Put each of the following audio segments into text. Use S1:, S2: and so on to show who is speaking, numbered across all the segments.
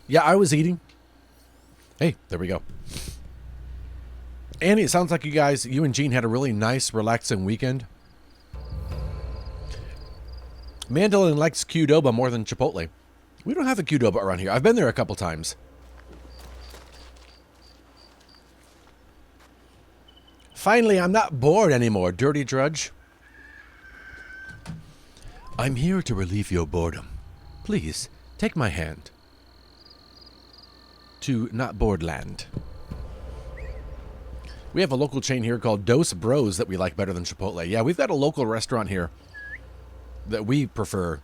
S1: Yeah, I was eating. Hey, there we go. Annie, it sounds like you and Gene had a really nice, relaxing weekend. Mandolin likes Qdoba more than Chipotle. We don't have a Qdoba around here. I've been there a couple times. Finally, I'm not bored anymore, dirty drudge. I'm here to relieve your boredom. Please, take my hand. To not bored land. We have a local chain here called Dos Bros that we like better than Chipotle. Yeah, we've got a local restaurant here that we prefer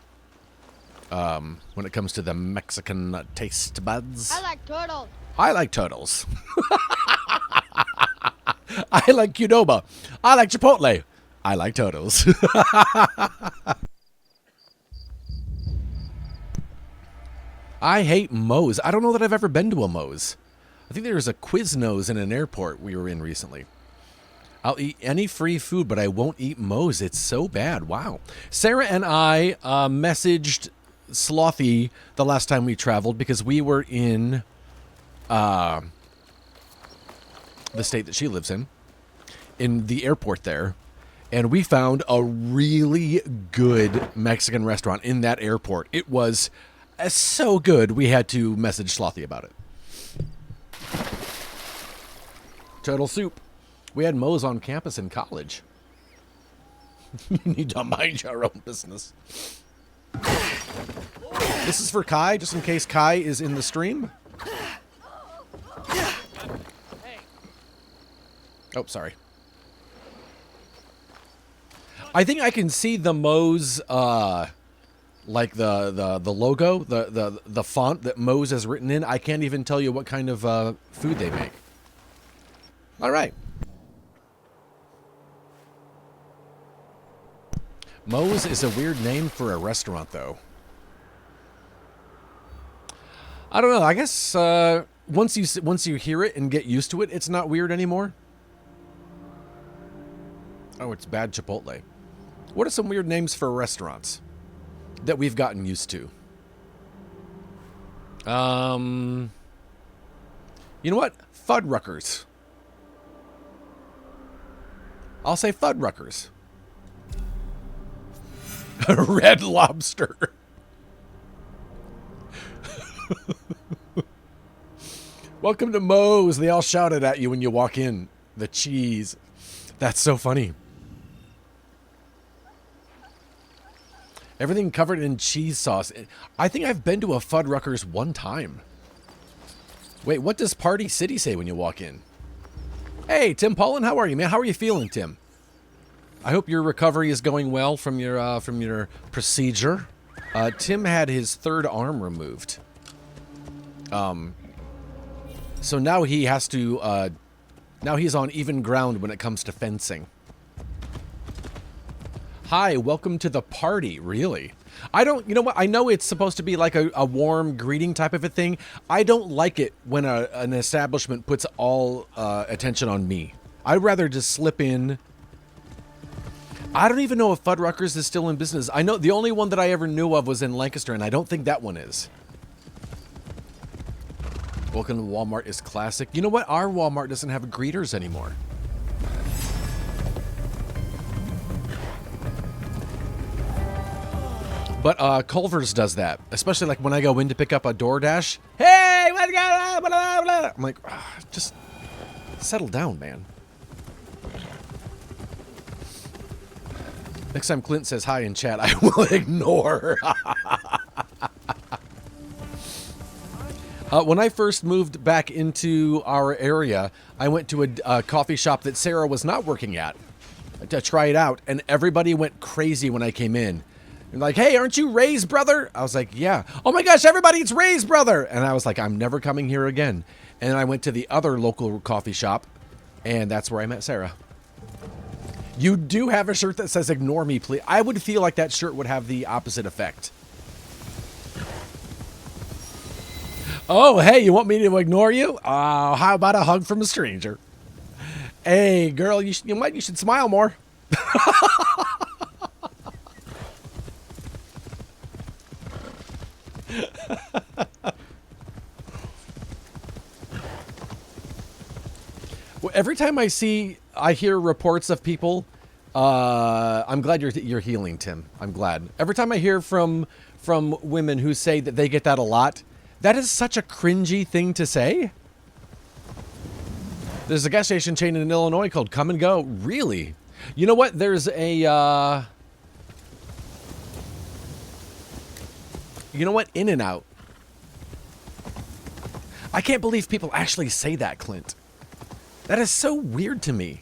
S1: when it comes to the Mexican taste buds.
S2: I like turtles.
S1: I like turtles. I like Qdoba. I like Chipotle. I like turtles. I hate Moe's. I don't know that I've ever been to a Moe's. I think there was a Quiznos in an airport we were in recently. I'll eat any free food, but I won't eat Moe's. It's so bad. Wow. Sarah and I messaged Slothy the last time we traveled because we were in the state that she lives in the airport there. And we found a really good Mexican restaurant in that airport. It was so good, we had to message Slothy about it. Turtle soup. We had Moe's on campus in college. You need to mind your own business. This is for Kai, just in case Kai is in the stream. Oh, sorry. I think I can see the Moe's, like the logo, the font that Moe's has written in. I can't even tell you what kind of food they make. All right. Moe's is a weird name for a restaurant, though. I don't know. I guess once you hear it and get used to it, it's not weird anymore. Oh, it's bad Chipotle. What are some weird names for restaurants that we've gotten used to? You know what? Fuddruckers. I'll say Fuddruckers. Red Lobster. Welcome to Moe's. They all shouted at you when you walk in. The cheese. That's so funny. Everything covered in cheese sauce. I think I've been to a Fuddruckers one time. Wait, what does Party City say when you walk in? Hey, Tim Paulin, how are you, man? How are you feeling, Tim? I hope your recovery is going well from your procedure. Tim had his third arm removed. So now he has to, now he's on even ground when it comes to fencing. Hi, welcome to the party, really? You know what, I know it's supposed to be like a warm greeting type of a thing. I don't like it when an establishment puts all attention on me. I'd rather just slip in. I don't even know if Fuddruckers is still in business. I know the only one that I ever knew of was in Lancaster, and I don't think that one is. Welcome to Walmart is classic. You know what? Our Walmart doesn't have greeters anymore. But Culver's does that, especially like when I go in to pick up a DoorDash. Hey, what's going on? Blah, blah, blah. I'm like, just settle down, man. Next time Clint says hi in chat, I will ignore. When I first moved back into our area, I went to a coffee shop that Sarah was not working at to try it out, and everybody went crazy when I came in. And like, hey, aren't you Ray's brother? I was like, yeah. Oh my gosh, everybody, it's Ray's brother. And I was like, I'm never coming here again. And then I went to the other local coffee shop, and that's where I met Sarah. You do have a shirt that says ignore me, please. I would feel like that shirt would have the opposite effect. Oh, hey, you want me to ignore you? How about a hug from a stranger? Hey, girl, you should smile more. Every time I hear reports of people. I'm glad you're healing, Tim. I'm glad. Every time I hear from women who say that they get that a lot, that is such a cringy thing to say. There's a gas station chain in Illinois called Come and Go. Really? You know what? There's a you know what? In-N-Out. I can't believe people actually say that, Clint. That is so weird to me.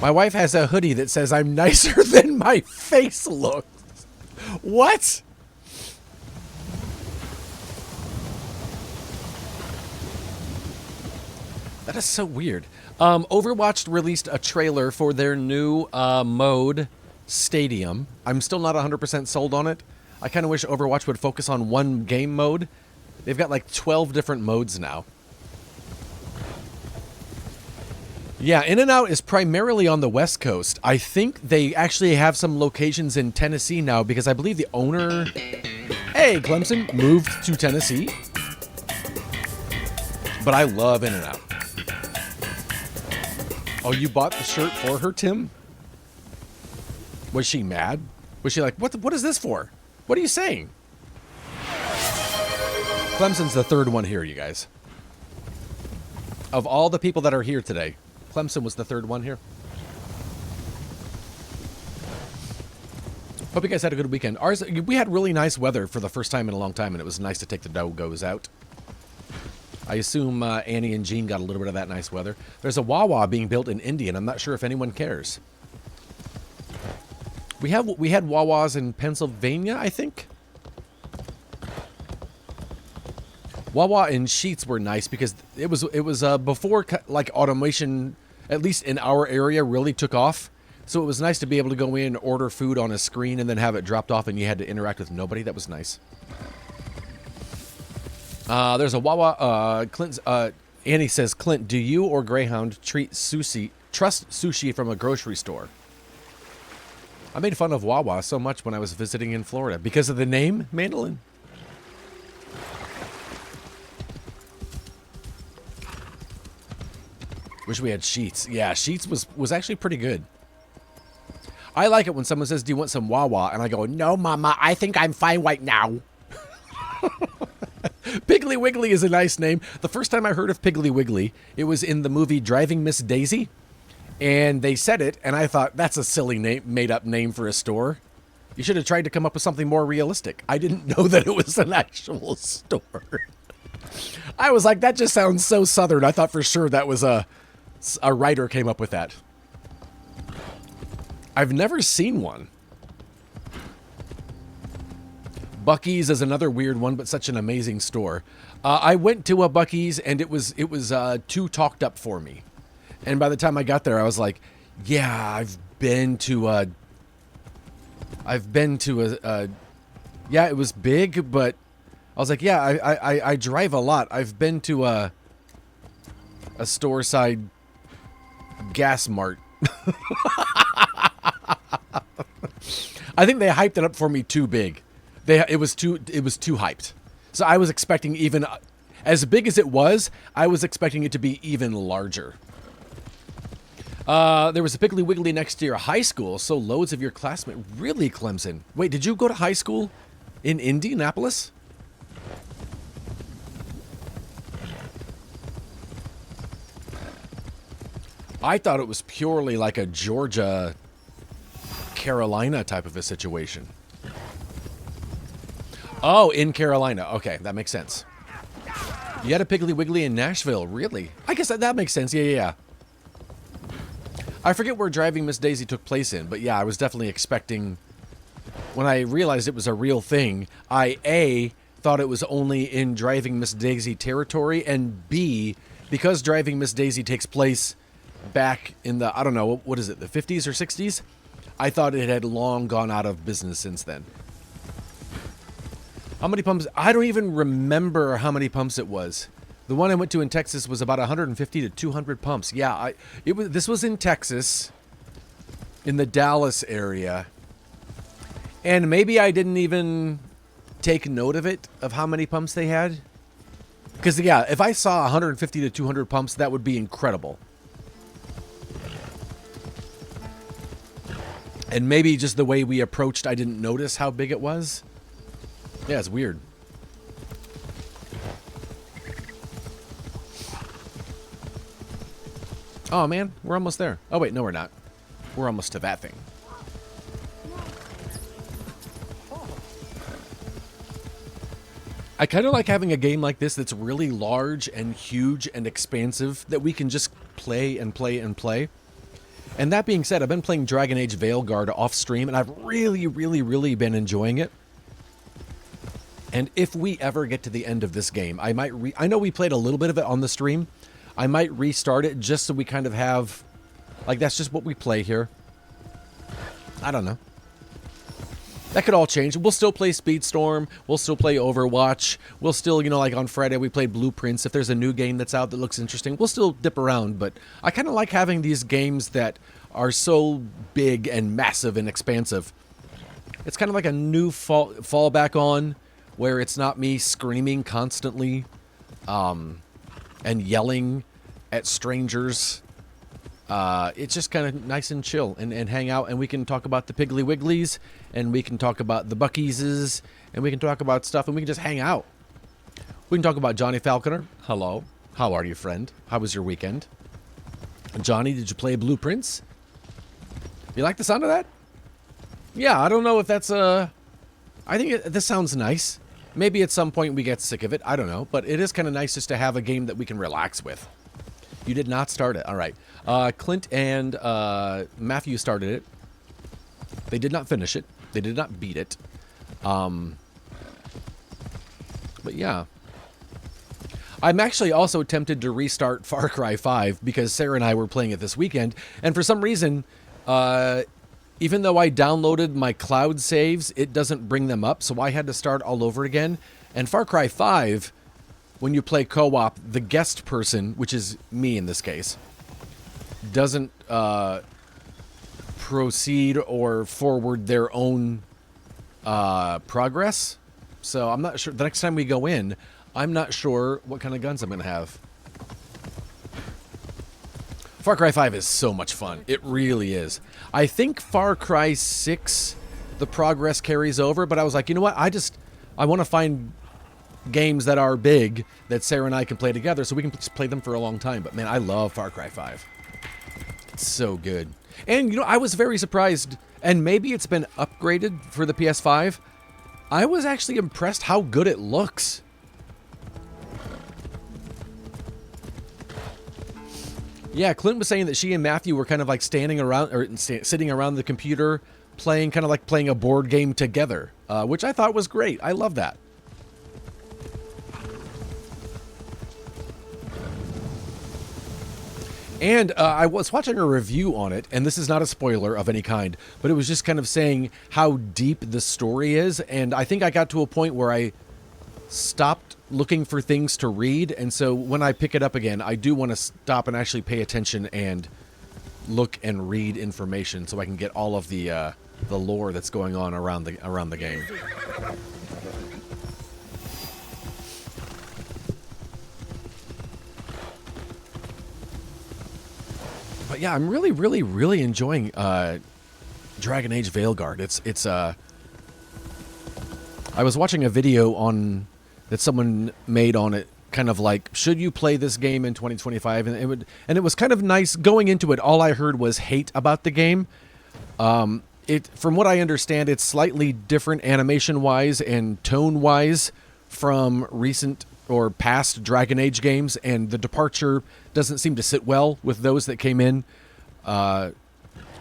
S1: My wife has a hoodie that says I'm nicer than my face looks. What? That is so weird. Overwatch released a trailer for their new mode, Stadium. I'm still not 100% sold on it. I kind of wish Overwatch would focus on one game mode. They've got like 12 different modes now. Yeah, In-N-Out is primarily on the West Coast. I think they actually have some locations in Tennessee now because I believe the owner... Hey, Clemson moved to Tennessee. But I love In-N-Out. Oh, you bought the shirt for her, Tim? Was she mad? Was she like, what is this for? What are you saying? Clemson's the third one here, you guys. Of all the people that are here today, Clemson was the third one here. Hope you guys had a good weekend. We had really nice weather for the first time in a long time, and it was nice to take the doggos out. I assume Annie and Jean got a little bit of that nice weather. There's a Wawa being built in Indy, and I'm not sure if anyone cares. We had Wawas in Pennsylvania, I think. Wawa in Sheets were nice because it was before like automation, at least in our area, really took off. So it was nice to be able to go in, order food on a screen, and then have it dropped off, and you had to interact with nobody. That was nice. There's a Wawa. Annie says, Clint, do you or Greyhound trust sushi from a grocery store? I made fun of Wawa so much when I was visiting in Florida because of the name, Mandolin. Wish we had Sheets. Yeah, Sheets was actually pretty good. I like it when someone says, do you want some Wawa? And I go, no, Mama, I think I'm fine right now. Piggly Wiggly is a nice name. The first time I heard of Piggly Wiggly, it was in the movie Driving Miss Daisy. And they said it, and I thought, that's a silly name, made-up name for a store. You should have tried to come up with something more realistic. I didn't know that it was an actual store. I was like, that just sounds so Southern. I thought for sure that was a writer came up with that. I've never seen one. Buc-ee's is another weird one, but such an amazing store. I went to a Buc-ee's, and it was too talked up for me. And by the time I got there, I was like, yeah, I've been to a yeah, it was big, but I was like, yeah, I drive a lot. I've been to a store side gas mart. I think they hyped it up for me too big. It was too hyped. So I was expecting even as big as it was, I was expecting it to be even larger. There was a Piggly Wiggly next to your high school, so loads of your classmates. Really, Clemson? Wait, did you go to high school in Indianapolis? I thought it was purely like a Georgia, Carolina type of a situation. Oh, in Carolina. Okay, that makes sense. You had a Piggly Wiggly in Nashville, really? I guess that makes sense. Yeah. I forget where Driving Miss Daisy took place in, but yeah, I was definitely expecting... When I realized it was a real thing, I, A, thought it was only in Driving Miss Daisy territory, and B, because Driving Miss Daisy takes place back in the, I don't know, what is it, the 50s or 60s? I thought it had long gone out of business since then. How many pumps? I don't even remember how many pumps it was. The one I went to in Texas was about 150 to 200 pumps. Yeah, this was in Texas, in the Dallas area. And maybe I didn't even take note of it, of how many pumps they had. Because, yeah, if I saw 150 to 200 pumps, that would be incredible. And maybe just the way we approached, I didn't notice how big it was. Yeah, it's weird. Oh, man, we're almost there. Oh, wait, no, we're not. We're almost to that thing. I kind of like having a game like this that's really large and huge and expansive that we can just play and play and play. And that being said, I've been playing Dragon Age Veilguard off stream, and I've really, really, really been enjoying it. And if we ever get to the end of this game, I might I know we played a little bit of it on the stream. I might restart it just so we kind of have, like, that's just what we play here. I don't know. That could all change. We'll still play Speedstorm. We'll still play Overwatch. We'll still, you know, like on Friday we played Blueprints. If there's a new game that's out that looks interesting, we'll still dip around. But I kind of like having these games that are so big and massive and expansive. It's kind of like a new fallback on, where it's not me screaming constantly and yelling at strangers. It's just kind of nice and chill and hang out, and we can talk about the Piggly Wigglies, and we can talk about the Buckieses, and we can talk about stuff, and we can just hang out. We can talk about Johnny Falconer. Hello. How are you, friend? How was your weekend? Johnny, did you play Blueprints? You like the sound of that? Yeah, I don't know if that's I think this sounds nice. Maybe at some point we get sick of it. I don't know. But it is kind of nice just to have a game that we can relax with. You did not start it. All right. Clint and Matthew started it. They did not finish it. They did not beat it. But yeah. I'm actually also tempted to restart Far Cry 5 because Sarah and I were playing it this weekend. And for some reason, even though I downloaded my cloud saves, it doesn't bring them up. So I had to start all over again. And Far Cry 5, when you play co-op, the guest person, which is me in this case, doesn't proceed or forward their own progress. So I'm not sure. The next time we go in, I'm not sure what kind of guns I'm going to have. Far Cry 5 is so much fun. It really is. I think Far Cry 6, the progress carries over, but I was like, you know what? I want to find games that are big that Sarah and I can play together so we can just play them for a long time. But man, I love Far Cry 5. It's so good. And, you know, I was very surprised, and maybe it's been upgraded for the PS5. I was actually impressed how good it looks. Yeah, Clint was saying that she and Matthew were kind of like standing around, or sitting around the computer, playing, kind of like playing a board game together, which I thought was great. I love that. And I was watching a review on it, and this is not a spoiler of any kind, but it was just kind of saying how deep the story is, and I think I got to a point where I stopped looking for things to read, and so when I pick it up again, I do want to stop and actually pay attention and look and read information so I can get all of the lore that's going on around the game. But yeah, I'm really, really, really enjoying Dragon Age Veilguard. It's I was watching a video on that someone made on it, kind of like, should you play this game in 2025? And it was kind of nice going into it. All I heard was hate about the game. From what I understand, it's slightly different animation-wise and tone-wise from recent or past Dragon Age games, and the departure doesn't seem to sit well with those that came in. And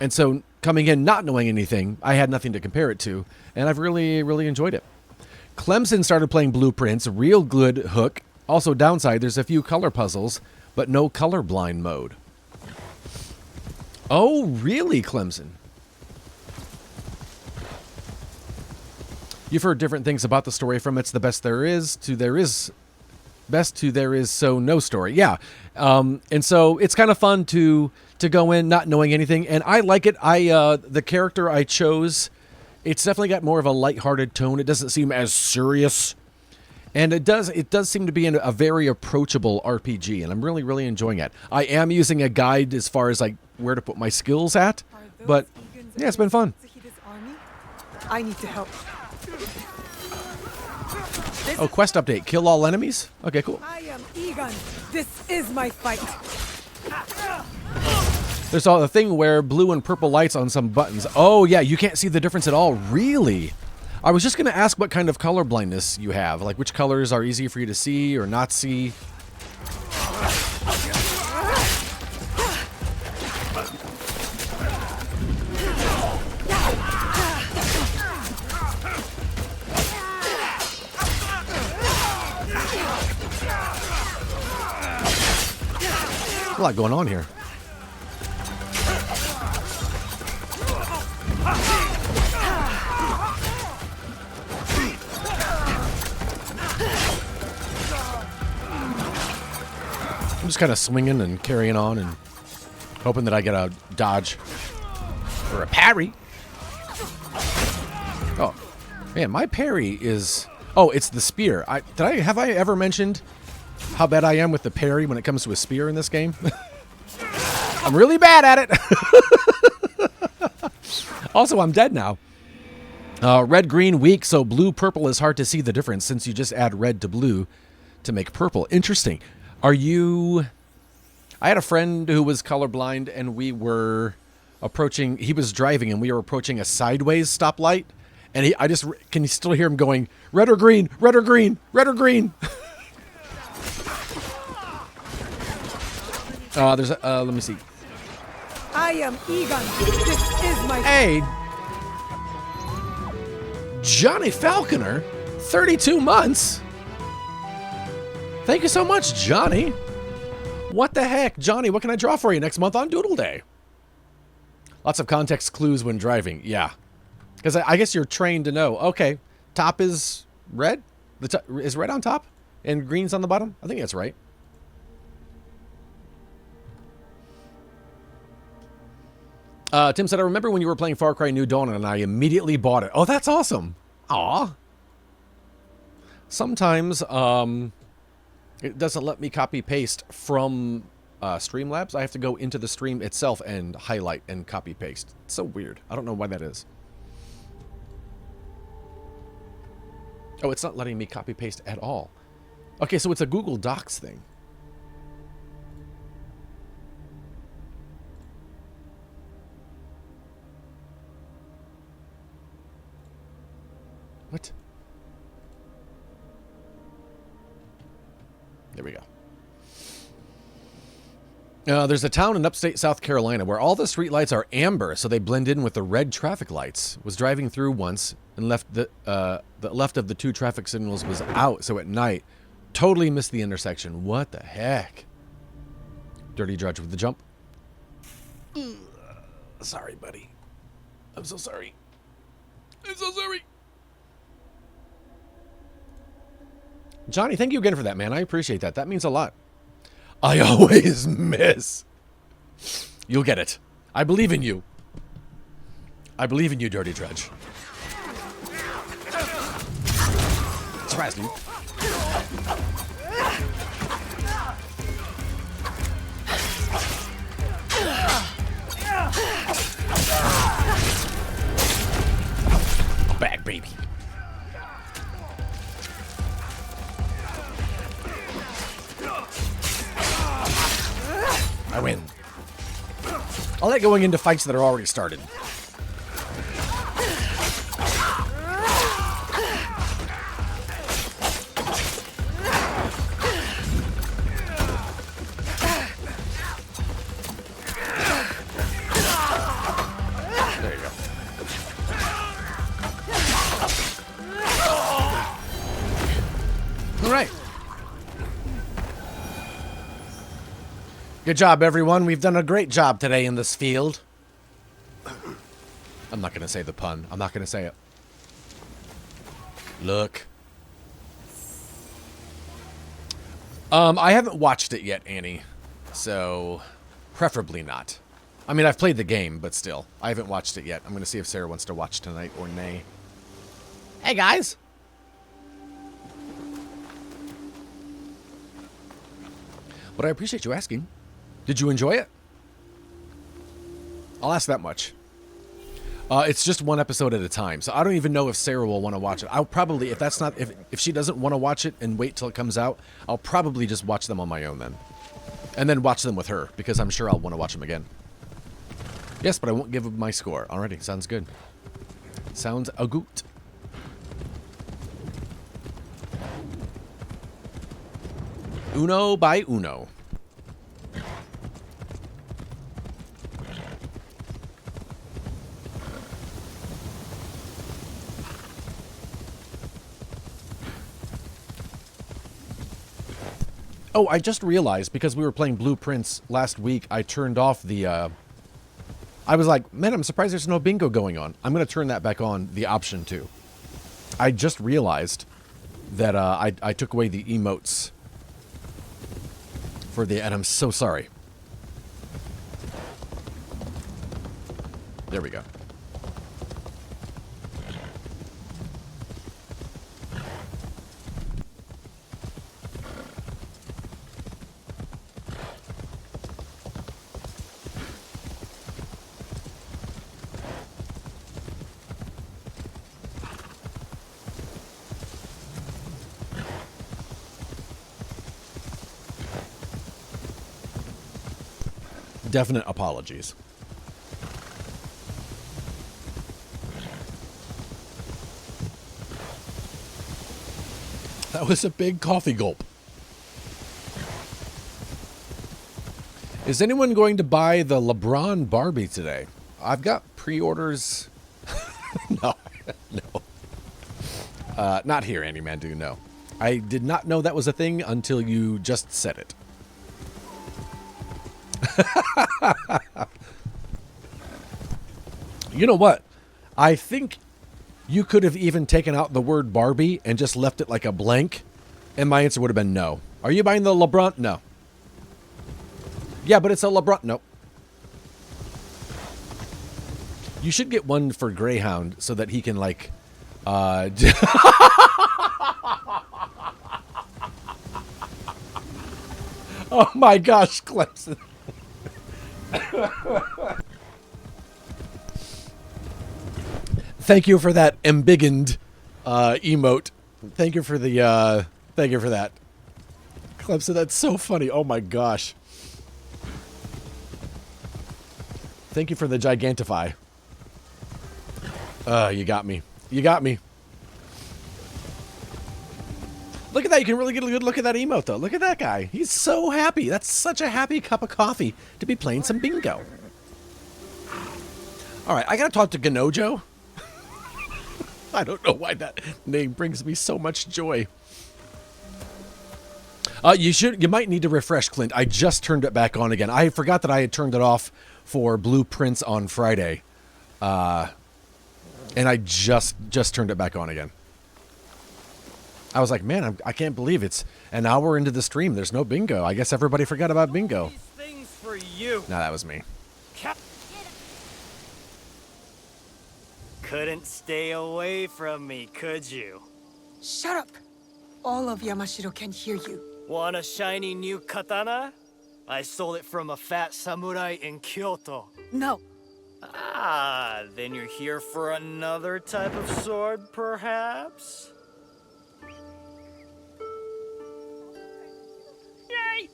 S1: so coming in not knowing anything, I had nothing to compare it to, and I've really, really enjoyed it. Clemson started playing Blueprints, real good hook. Also downside, there's a few color puzzles, but no colorblind mode. Oh, really, Clemson? You've heard different things about the story, from it's the best there is to there is best to there is so no story. Yeah. And so it's kind of fun to go in not knowing anything, and I like it. The character I chose It's definitely got more of a lighthearted tone. It doesn't seem as serious. And it does seem to be a very approachable RPG, and I'm really, really enjoying it. I am using a guide as far as like where to put my skills at, but yeah, it's been fun.
S2: I need to help.
S1: Oh, quest update. Kill all enemies? Okay, cool.
S2: I am Egon. This is my fight.
S1: There's a thing where blue and purple lights on some buttons. Oh, yeah, you can't see the difference at all. Really? I was just going to ask what kind of color blindness you have. Like, which colors are easy for you to see or not see? A lot going on here. I'm just kind of swinging and carrying on and hoping that I get a dodge or a parry. Oh, man, my parry is... Oh, it's the spear. Have I ever mentioned how bad I am with the parry when it comes to a spear in this game? I'm really bad at it. Also, I'm dead now. Red, green, weak, so blue, purple is hard to see the difference since you just add red to blue to make purple. Interesting. Are you... I had a friend who was colorblind, and we were approaching... He was driving, and we were approaching a sideways stoplight, and can you still hear him going, red or green, red or green, red or green? There's a... let me see.
S2: I am Egon. This is my...
S1: Hey! Johnny Falconer? 32 months? Thank you so much, Johnny. What the heck? Johnny, what can I draw for you next month on Doodle Day? Lots of context clues when driving. Yeah. Because I guess you're trained to know. Okay. Top is red? Is red on top? And green's on the bottom? I think that's right. Tim said, I remember when you were playing Far Cry New Dawn and I immediately bought it. Oh, that's awesome. Aw. Sometimes, it doesn't let me copy paste from Streamlabs. I have to go into the stream itself and highlight and copy paste. It's so weird. I don't know why that is. Oh, it's not letting me copy paste at all. Okay, so it's a Google Docs thing. What? There we go. There's a town in upstate South Carolina where all the streetlights are amber, so they blend in with the red traffic lights. Was driving through once and left the left of the two traffic signals was out, so at night, totally missed the intersection. What the heck? Dirty Drudge with the jump. Sorry, buddy. I'm so sorry. I'm so sorry. Johnny, thank you again for that, man. I appreciate that. That means a lot. I always miss. You'll get it. I believe in you. I believe in you, Dirty Drudge. Surprise, dude. Back, baby. I win. I like going into fights that are already started. There you go. All right. Good job, everyone. We've done a great job today in this field. I'm not going to say the pun. I'm not going to say it. Look. I haven't watched it yet, Annie. So, preferably not. I mean, I've played the game, but still. I haven't watched it yet. I'm going to see if Sarah wants to watch tonight or nay. Hey, guys. But I appreciate you asking. Did you enjoy it? I'll ask that much. It's just one episode at a time, so I don't even know if Sarah will want to watch it. I'll probably, if she doesn't want to watch it and wait till it comes out, I'll probably just watch them on my own then. And then watch them with her, because I'm sure I'll want to watch them again. Yes, but I won't give my score. Alrighty, sounds good. Sounds a goot. Uno by uno. Oh, I just realized, because we were playing Blueprints last week, I turned off the, I was like, man, I'm surprised there's no bingo going on. I'm going to turn that back on, the option too. I just realized that I took away the emotes for the, and I'm so sorry. There we go. Definite apologies. That was a big coffee gulp. Is anyone going to buy the LeBron Barbie today? I've got pre-orders. No, no. Not here, Andy Mandu, no. I did not know that was a thing until you just said it. You know what? I think you could have even taken out the word Barbie and just left it like a blank, and my answer would have been no. Are you buying the LeBron? No. Yeah, but it's a LeBron. Nope. You should get one for Greyhound so that he can, like, Oh my gosh, Clemson. Thank you for that embiggened emote. Thank you for the thank you for that. Clemson, that's so funny. Oh my gosh. Thank you for the gigantify. You got me. You got me. Look at that. You can really get a good look at that emote, though. Look at that guy. He's so happy. That's such a happy cup of coffee to be playing some bingo. All right, I got to talk to Ganojo. I don't know why that name brings me so much joy. You might need to refresh, Clint. I just turned it back on again. I forgot that I had turned it off for Blueprints on Friday. And I just turned it back on again. I was like, man, I can't believe it's an hour into the stream. There's no bingo. I guess everybody forgot about bingo.
S3: These things for you.
S1: No, that was me.
S3: Couldn't stay away from me, could you?
S2: Shut up! All of Yamashiro can hear you.
S3: Want a shiny new katana? I stole it from a fat samurai in Kyoto.
S2: No.
S3: Ah, then you're here for another type of sword, perhaps? Yay!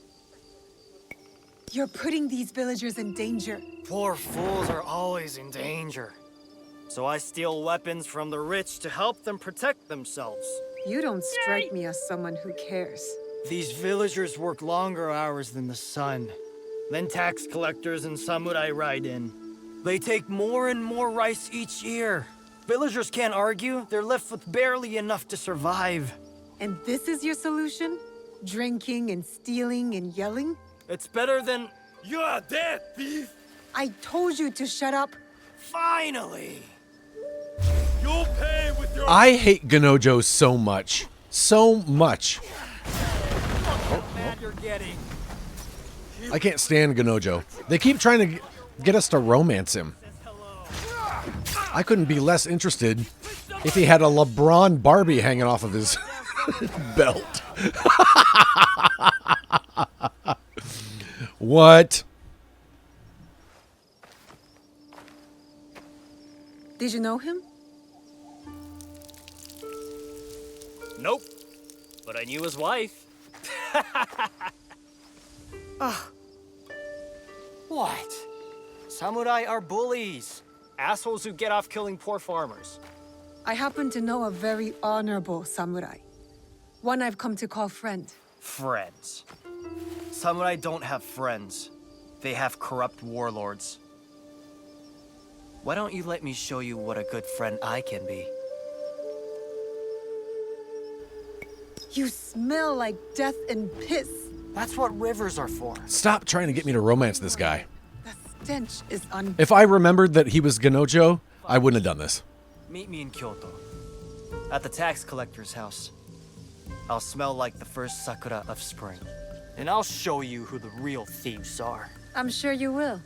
S2: You're putting these villagers in danger.
S3: Poor fools are always in danger. So I steal weapons from the rich to help them protect themselves.
S2: You don't strike me as someone who cares.
S3: These villagers work longer hours than the sun. Then tax collectors and samurai ride in. They take more and more rice each year. Villagers can't argue. They're left with barely enough to survive.
S2: And this is your solution? Drinking and stealing and yelling?
S3: It's better than... You're dead, thief!
S2: I told you to shut up.
S3: Finally! You'll pay with your...
S1: I hate Ganojo so much. So much.
S3: Look how mad you're getting.
S1: I can't stand Ganojo. They keep trying to... Get us to romance him. I couldn't be less interested if he had a LeBron Barbie hanging off of his belt. What?
S2: Did you know him?
S3: Nope. But I knew his wife. What? Samurai are bullies. Assholes who get off killing poor farmers.
S2: I happen to know a very honorable samurai. One I've come to call friend.
S3: Friends. Samurai don't have friends. They have corrupt warlords. Why don't you let me show you what a good friend I can be?
S2: You smell like death and piss.
S3: That's what rivers are for.
S1: Stop trying to get me to romance this guy.
S2: The stench is un.
S1: If I remembered that he was Ganojo, I wouldn't have done this.
S3: Meet me in Kyoto. At the tax collector's house. I'll smell like the first sakura of spring. And I'll show you who the real thieves are.
S2: I'm sure you will.